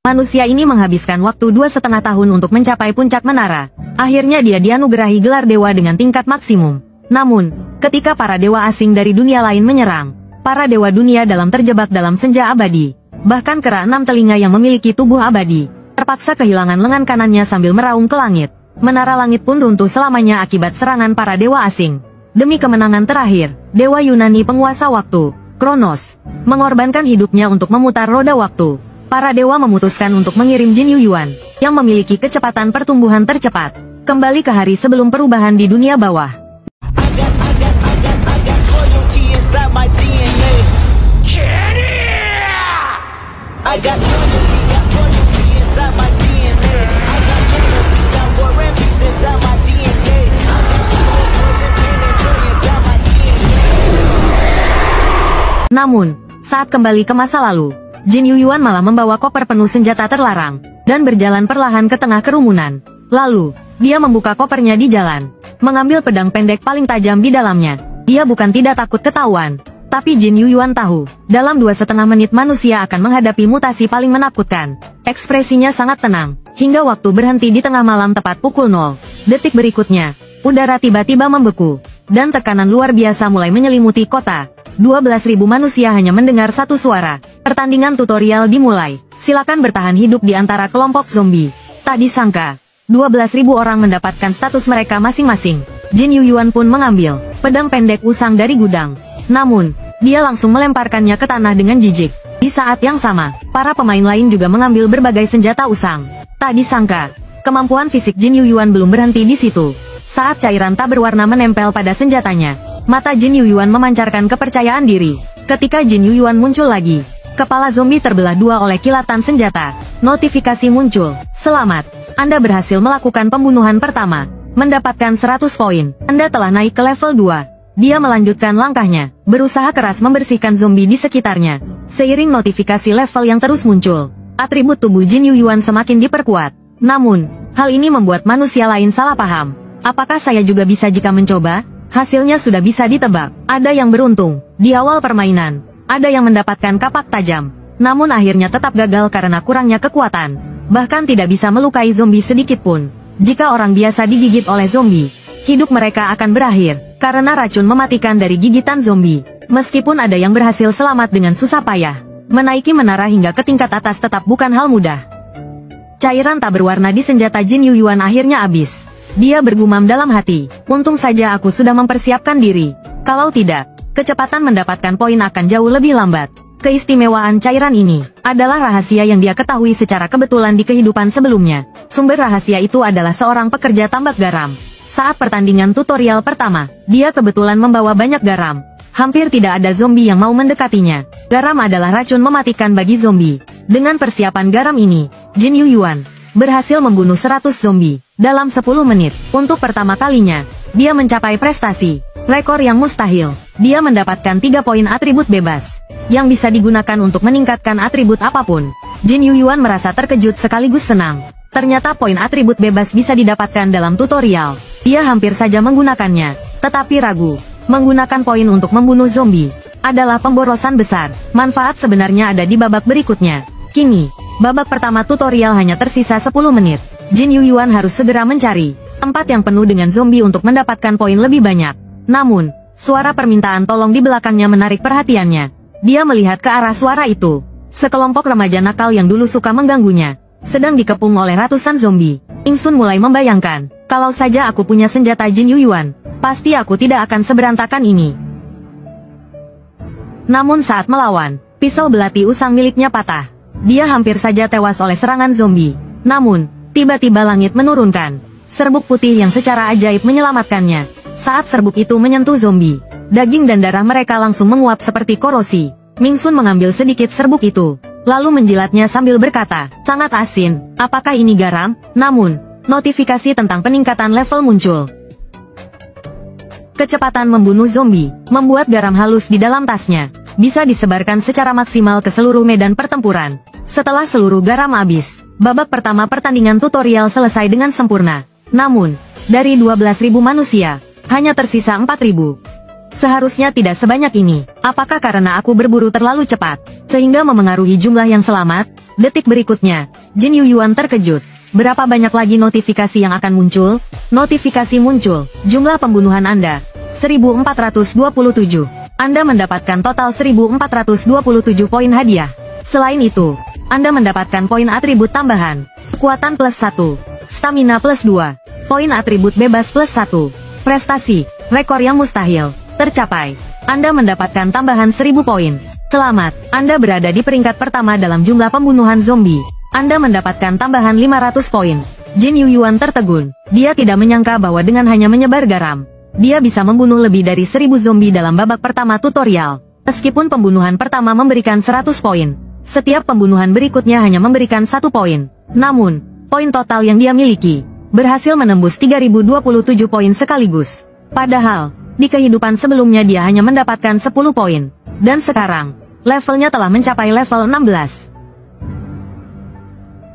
Manusia ini menghabiskan waktu 2,5 tahun untuk mencapai puncak menara. Akhirnya dia dianugerahi gelar dewa dengan tingkat maksimum. Namun, ketika para dewa asing dari dunia lain menyerang, para dewa dunia dalam terjebak dalam senja abadi. Bahkan kera 6 telinga yang memiliki tubuh abadi, terpaksa kehilangan lengan kanannya sambil meraung ke langit. Menara langit pun runtuh selamanya akibat serangan para dewa asing. Demi kemenangan terakhir, dewa Yunani penguasa waktu, Kronos, mengorbankan hidupnya untuk memutar roda waktu. Para dewa memutuskan untuk mengirim Jin Yuyuan, yang memiliki kecepatan pertumbuhan tercepat, kembali ke hari sebelum perubahan di dunia bawah. Namun, saat kembali ke masa lalu, Jin Yuyuan malah membawa koper penuh senjata terlarang, dan berjalan perlahan ke tengah kerumunan. Lalu, dia membuka kopernya di jalan, mengambil pedang pendek paling tajam di dalamnya. Dia bukan tidak takut ketahuan, tapi Jin Yuyuan tahu, dalam 2,5 menit manusia akan menghadapi mutasi paling menakutkan. Ekspresinya sangat tenang, hingga waktu berhenti di tengah malam tepat pukul 0 detik berikutnya. Udara tiba-tiba membeku, dan tekanan luar biasa mulai menyelimuti kota. 12.000 manusia hanya mendengar satu suara. Pertandingan tutorial dimulai. Silakan bertahan hidup di antara kelompok zombie. Tak disangka, 12.000 orang mendapatkan status mereka masing-masing. Jin Yuyuan pun mengambil pedang pendek usang dari gudang. Namun, dia langsung melemparkannya ke tanah dengan jijik. Di saat yang sama, para pemain lain juga mengambil berbagai senjata usang. Tak disangka, kemampuan fisik Jin Yuyuan belum berhenti di situ. Saat cairan tak berwarna menempel pada senjatanya, mata Jin Yuyuan memancarkan kepercayaan diri. Ketika Jin Yuyuan muncul lagi, kepala zombie terbelah dua oleh kilatan senjata. Notifikasi muncul. Selamat, Anda berhasil melakukan pembunuhan pertama. Mendapatkan 100 poin. Anda telah naik ke level 2. Dia melanjutkan langkahnya, berusaha keras membersihkan zombie di sekitarnya. Seiring notifikasi level yang terus muncul, atribut tubuh Jin Yuyuan semakin diperkuat. Namun, hal ini membuat manusia lain salah paham. Apakah saya juga bisa jika mencoba? Hasilnya sudah bisa ditebak. Ada yang beruntung di awal permainan, ada yang mendapatkan kapak tajam, namun akhirnya tetap gagal karena kurangnya kekuatan. Bahkan tidak bisa melukai zombie sedikit pun. Jika orang biasa digigit oleh zombie, hidup mereka akan berakhir karena racun mematikan dari gigitan zombie. Meskipun ada yang berhasil selamat dengan susah payah, menaiki menara hingga ke tingkat atas tetap bukan hal mudah. Cairan tak berwarna di senjata Jin Yuyuan akhirnya habis. Dia bergumam dalam hati, untung saja aku sudah mempersiapkan diri. Kalau tidak, kecepatan mendapatkan poin akan jauh lebih lambat. Keistimewaan cairan ini adalah rahasia yang dia ketahui secara kebetulan di kehidupan sebelumnya. Sumber rahasia itu adalah seorang pekerja tambak garam. Saat pertandingan tutorial pertama, dia kebetulan membawa banyak garam. Hampir tidak ada zombie yang mau mendekatinya. Garam adalah racun mematikan bagi zombie. Dengan persiapan garam ini, Jin Yuyuan berhasil membunuh 100 zombie dalam 10 menit. Untuk pertama kalinya, dia mencapai prestasi rekor yang mustahil. Dia mendapatkan 3 poin atribut bebas yang bisa digunakan untuk meningkatkan atribut apapun. Jin Yuyuan merasa terkejut sekaligus senang. Ternyata poin atribut bebas bisa didapatkan dalam tutorial. Dia hampir saja menggunakannya, tetapi ragu. Menggunakan poin untuk membunuh zombie adalah pemborosan besar. Manfaat sebenarnya ada di babak berikutnya. Kini, babak pertama tutorial hanya tersisa 10 menit. Jin Yuyuan harus segera mencari tempat yang penuh dengan zombie untuk mendapatkan poin lebih banyak. Namun, suara permintaan tolong di belakangnya menarik perhatiannya. Dia melihat ke arah suara itu. Sekelompok remaja nakal yang dulu suka mengganggunya sedang dikepung oleh ratusan zombie. Ingsun mulai membayangkan, kalau saja aku punya senjata Jin Yuyuan, pasti aku tidak akan seberantakan ini. Namun saat melawan, pisau belati usang miliknya patah. Dia hampir saja tewas oleh serangan zombie. Namun, tiba-tiba langit menurunkan serbuk putih yang secara ajaib menyelamatkannya. Saat serbuk itu menyentuh zombie, daging dan darah mereka langsung menguap seperti korosi. Mingsun mengambil sedikit serbuk itu, lalu menjilatnya sambil berkata, sangat asin, apakah ini garam? Namun, notifikasi tentang peningkatan level muncul. Kecepatan membunuh zombie membuat garam halus di dalam tasnya bisa disebarkan secara maksimal ke seluruh medan pertempuran. Setelah seluruh garam habis, babak pertama pertandingan tutorial selesai dengan sempurna. Namun, dari 12.000 manusia, hanya tersisa 4.000. Seharusnya tidak sebanyak ini. Apakah karena aku berburu terlalu cepat, sehingga memengaruhi jumlah yang selamat? Detik berikutnya, Jin Yuyuan terkejut. Berapa banyak lagi notifikasi yang akan muncul? Notifikasi muncul. Jumlah pembunuhan Anda, 1427. Anda mendapatkan total 1427 poin hadiah. Selain itu, Anda mendapatkan poin atribut tambahan. Kekuatan plus 1. Stamina plus 2. Poin atribut bebas plus 1. Prestasi, rekor yang mustahil tercapai. Anda mendapatkan tambahan 1000 poin. Selamat, Anda berada di peringkat pertama dalam jumlah pembunuhan zombie. Anda mendapatkan tambahan 500 poin. Jin Yuyuan tertegun. Dia tidak menyangka bahwa dengan hanya menyebar garam, dia bisa membunuh lebih dari 1000 zombie dalam babak pertama tutorial. Meskipun pembunuhan pertama memberikan 100 poin, setiap pembunuhan berikutnya hanya memberikan 1 poin. Namun, poin total yang dia miliki berhasil menembus 3027 poin sekaligus. Padahal, di kehidupan sebelumnya dia hanya mendapatkan 10 poin. Dan sekarang, levelnya telah mencapai level 16.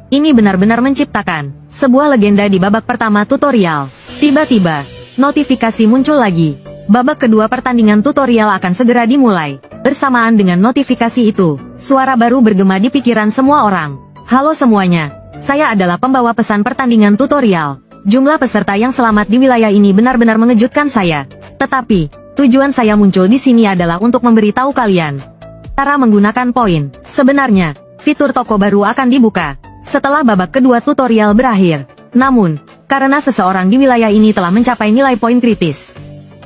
Ini benar-benar menciptakan sebuah legenda di babak pertama tutorial. Tiba-tiba, notifikasi muncul lagi. Babak kedua pertandingan tutorial akan segera dimulai. Bersamaan dengan notifikasi itu, suara baru bergema di pikiran semua orang. Halo semuanya, saya adalah pembawa pesan pertandingan tutorial. Jumlah peserta yang selamat di wilayah ini benar-benar mengejutkan saya. Tetapi, tujuan saya muncul di sini adalah untuk memberitahu kalian cara menggunakan poin. Sebenarnya, fitur toko baru akan dibuka setelah babak kedua tutorial berakhir. Namun, karena seseorang di wilayah ini telah mencapai nilai poin kritis,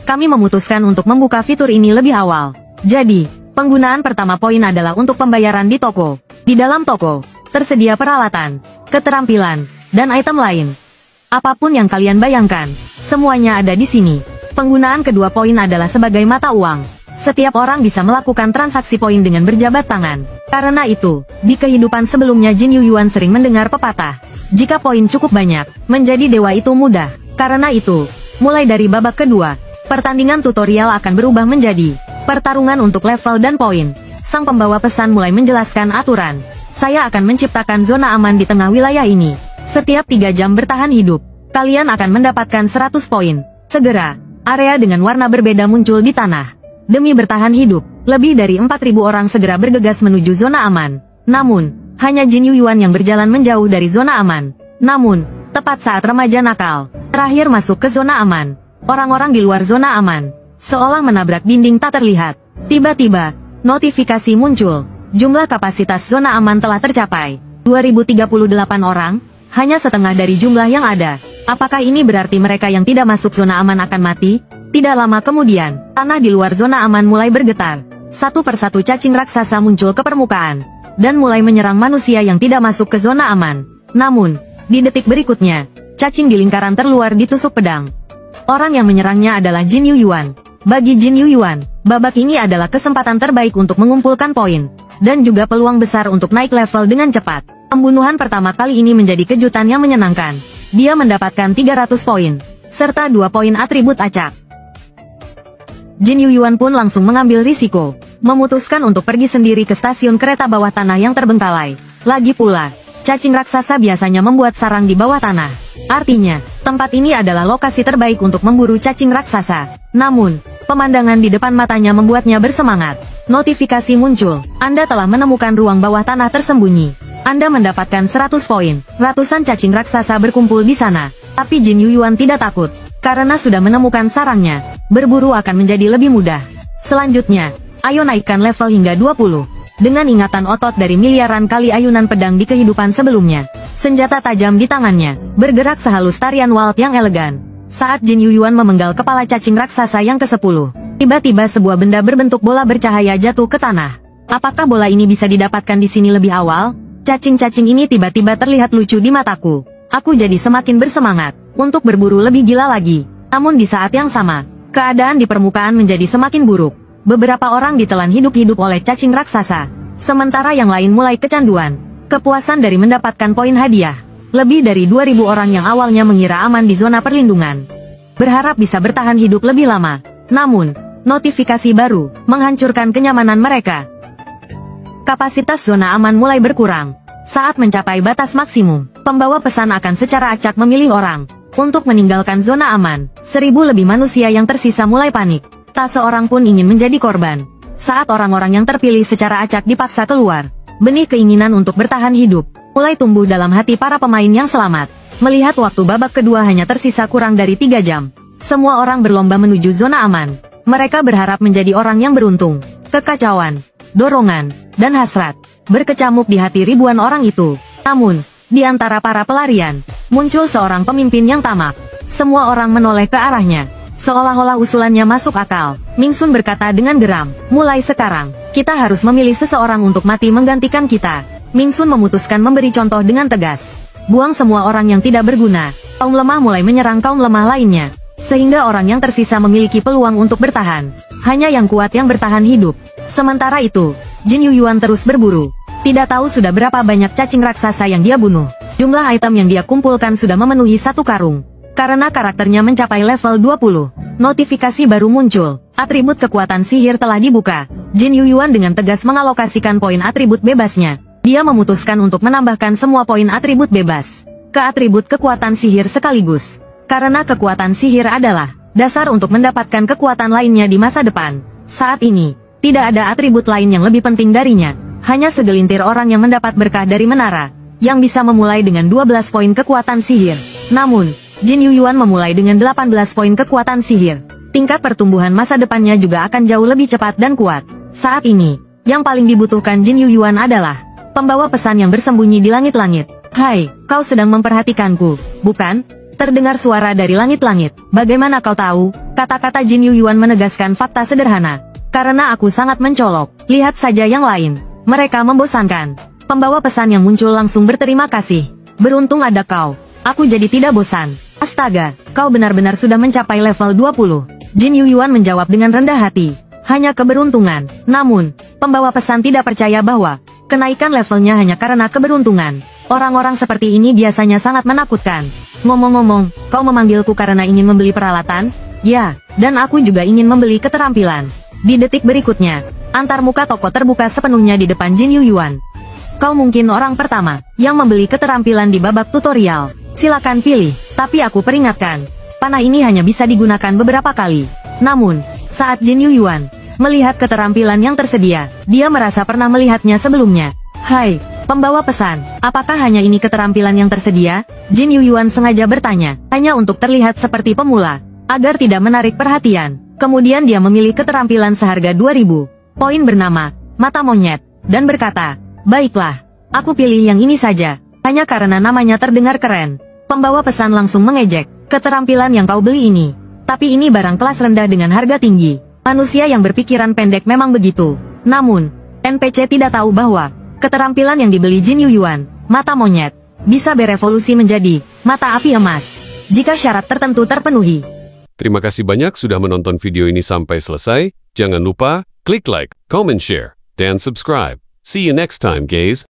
kami memutuskan untuk membuka fitur ini lebih awal. Jadi, penggunaan pertama poin adalah untuk pembayaran di toko. Di dalam toko, tersedia peralatan, keterampilan, dan item lain. Apapun yang kalian bayangkan, semuanya ada di sini. Penggunaan kedua poin adalah sebagai mata uang. Setiap orang bisa melakukan transaksi poin dengan berjabat tangan. Karena itu, di kehidupan sebelumnya Jin Yuyuan sering mendengar pepatah, jika poin cukup banyak, menjadi dewa itu mudah. Karena itu, mulai dari babak kedua, pertandingan tutorial akan berubah menjadi pertarungan untuk level dan poin. Sang pembawa pesan mulai menjelaskan aturan. Saya akan menciptakan zona aman di tengah wilayah ini. Setiap 3 jam bertahan hidup, kalian akan mendapatkan 100 poin. Segera, area dengan warna berbeda muncul di tanah. Demi bertahan hidup, lebih dari 4000 orang segera bergegas menuju zona aman. Namun, hanya Jin Yuyuan yang berjalan menjauh dari zona aman. Namun, tepat saat remaja nakal terakhir masuk ke zona aman, orang-orang di luar zona aman seolah menabrak dinding tak terlihat. Tiba-tiba, notifikasi muncul. Jumlah kapasitas zona aman telah tercapai 2038 orang, hanya setengah dari jumlah yang ada. Apakah ini berarti mereka yang tidak masuk zona aman akan mati? Tidak lama kemudian, tanah di luar zona aman mulai bergetar. Satu persatu cacing raksasa muncul ke permukaan, dan mulai menyerang manusia yang tidak masuk ke zona aman. Namun, di detik berikutnya, cacing di lingkaran terluar ditusuk pedang. Orang yang menyerangnya adalah Jin Yuyuan. Bagi Jin Yuyuan, babak ini adalah kesempatan terbaik untuk mengumpulkan poin, dan juga peluang besar untuk naik level dengan cepat. Pembunuhan pertama kali ini menjadi kejutan yang menyenangkan. Dia mendapatkan 300 poin, serta 2 poin atribut acak. Jin Yuyuan pun langsung mengambil risiko, memutuskan untuk pergi sendiri ke stasiun kereta bawah tanah yang terbengkalai. Lagi pula, cacing raksasa biasanya membuat sarang di bawah tanah. Artinya, tempat ini adalah lokasi terbaik untuk memburu cacing raksasa. Namun, pemandangan di depan matanya membuatnya bersemangat. Notifikasi muncul, Anda telah menemukan ruang bawah tanah tersembunyi. Anda mendapatkan 100 poin. Ratusan cacing raksasa berkumpul di sana. Tapi Jin Yuyuan tidak takut, karena sudah menemukan sarangnya. Berburu akan menjadi lebih mudah. Selanjutnya, ayo naikkan level hingga 20. Dengan ingatan otot dari miliaran kali ayunan pedang di kehidupan sebelumnya, senjata tajam di tangannya bergerak sehalus tarian waltz yang elegan. Saat Jin Yuyuan memenggal kepala cacing raksasa yang ke-10, tiba-tiba sebuah benda berbentuk bola bercahaya jatuh ke tanah. Apakah bola ini bisa didapatkan di sini lebih awal? Cacing-cacing ini tiba-tiba terlihat lucu di mataku. Aku jadi semakin bersemangat untuk berburu lebih gila lagi. Namun di saat yang sama, keadaan di permukaan menjadi semakin buruk. Beberapa orang ditelan hidup-hidup oleh cacing raksasa, sementara yang lain mulai kecanduan. Kepuasan dari mendapatkan poin hadiah. Lebih dari 2000 orang yang awalnya mengira aman di zona perlindungan, berharap bisa bertahan hidup lebih lama. Namun, notifikasi baru menghancurkan kenyamanan mereka. Kapasitas zona aman mulai berkurang. Saat mencapai batas maksimum, pembawa pesan akan secara acak memilih orang untuk meninggalkan zona aman. 1000 lebih manusia yang tersisa mulai panik. Tak seorang pun ingin menjadi korban. Saat orang-orang yang terpilih secara acak dipaksa keluar, benih keinginan untuk bertahan hidup mulai tumbuh dalam hati para pemain yang selamat. Melihat waktu babak kedua hanya tersisa kurang dari 3 jam, semua orang berlomba menuju zona aman. Mereka berharap menjadi orang yang beruntung. Kekacauan, dorongan, dan hasrat berkecamuk di hati ribuan orang itu. Namun, di antara para pelarian, muncul seorang pemimpin yang tamak. Semua orang menoleh ke arahnya, seolah-olah usulannya masuk akal. Ming Sun berkata dengan geram, mulai sekarang, kita harus memilih seseorang untuk mati menggantikan kita. Ming Sun memutuskan memberi contoh dengan tegas. Buang semua orang yang tidak berguna. Kaum lemah mulai menyerang kaum lemah lainnya, sehingga orang yang tersisa memiliki peluang untuk bertahan. Hanya yang kuat yang bertahan hidup. Sementara itu, Jin Yuyuan terus berburu. Tidak tahu sudah berapa banyak cacing raksasa yang dia bunuh. Jumlah item yang dia kumpulkan sudah memenuhi 1 karung. Karena karakternya mencapai level 20, notifikasi baru muncul. Atribut kekuatan sihir telah dibuka. Jin Yuyuan dengan tegas mengalokasikan poin atribut bebasnya. Dia memutuskan untuk menambahkan semua poin atribut bebas ke atribut kekuatan sihir sekaligus. Karena kekuatan sihir adalah dasar untuk mendapatkan kekuatan lainnya di masa depan. Saat ini, tidak ada atribut lain yang lebih penting darinya. Hanya segelintir orang yang mendapat berkah dari menara, yang bisa memulai dengan 12 poin kekuatan sihir. Namun, Jin Yuyuan memulai dengan 18 poin kekuatan sihir. Tingkat pertumbuhan masa depannya juga akan jauh lebih cepat dan kuat. Saat ini, yang paling dibutuhkan Jin Yuyuan adalah pembawa pesan yang bersembunyi di langit-langit. Hai, kau sedang memperhatikanku, bukan? Terdengar suara dari langit-langit. Bagaimana kau tahu? Kata-kata Jin Yuyuan menegaskan fakta sederhana. Karena aku sangat mencolok. Lihat saja yang lain. Mereka membosankan. Pembawa pesan yang muncul langsung berterima kasih. Beruntung ada kau. Aku jadi tidak bosan. Astaga, kau benar-benar sudah mencapai level 20. Jin Yuyuan menjawab dengan rendah hati. Hanya keberuntungan. Namun, pembawa pesan tidak percaya bahwa kenaikan levelnya hanya karena keberuntungan. Orang-orang seperti ini biasanya sangat menakutkan. Ngomong-ngomong, kau memanggilku karena ingin membeli peralatan? Ya, dan aku juga ingin membeli keterampilan. Di detik berikutnya, antar muka toko terbuka sepenuhnya di depan Jin Yuyuan. Kau mungkin orang pertama yang membeli keterampilan di babak tutorial. Silakan pilih, tapi aku peringatkan, panah ini hanya bisa digunakan beberapa kali. Namun, saat Jin Yuyuan melihat keterampilan yang tersedia, dia merasa pernah melihatnya sebelumnya. Hai, pembawa pesan, apakah hanya ini keterampilan yang tersedia? Jin Yuyuan sengaja bertanya, hanya untuk terlihat seperti pemula, agar tidak menarik perhatian. Kemudian dia memilih keterampilan seharga 2000 poin bernama Mata Monyet, dan berkata, baiklah, aku pilih yang ini saja, hanya karena namanya terdengar keren. Pembawa pesan langsung mengejek, keterampilan yang kau beli ini. Tapi ini barang kelas rendah dengan harga tinggi. Manusia yang berpikiran pendek memang begitu. Namun, NPC tidak tahu bahwa keterampilan yang dibeli Jin Yuyuan, Mata Monyet, bisa berevolusi menjadi Mata Api Emas, jika syarat tertentu terpenuhi. Terima kasih banyak sudah menonton video ini sampai selesai. Jangan lupa, klik like, comment, share, dan subscribe. See you next time, guys.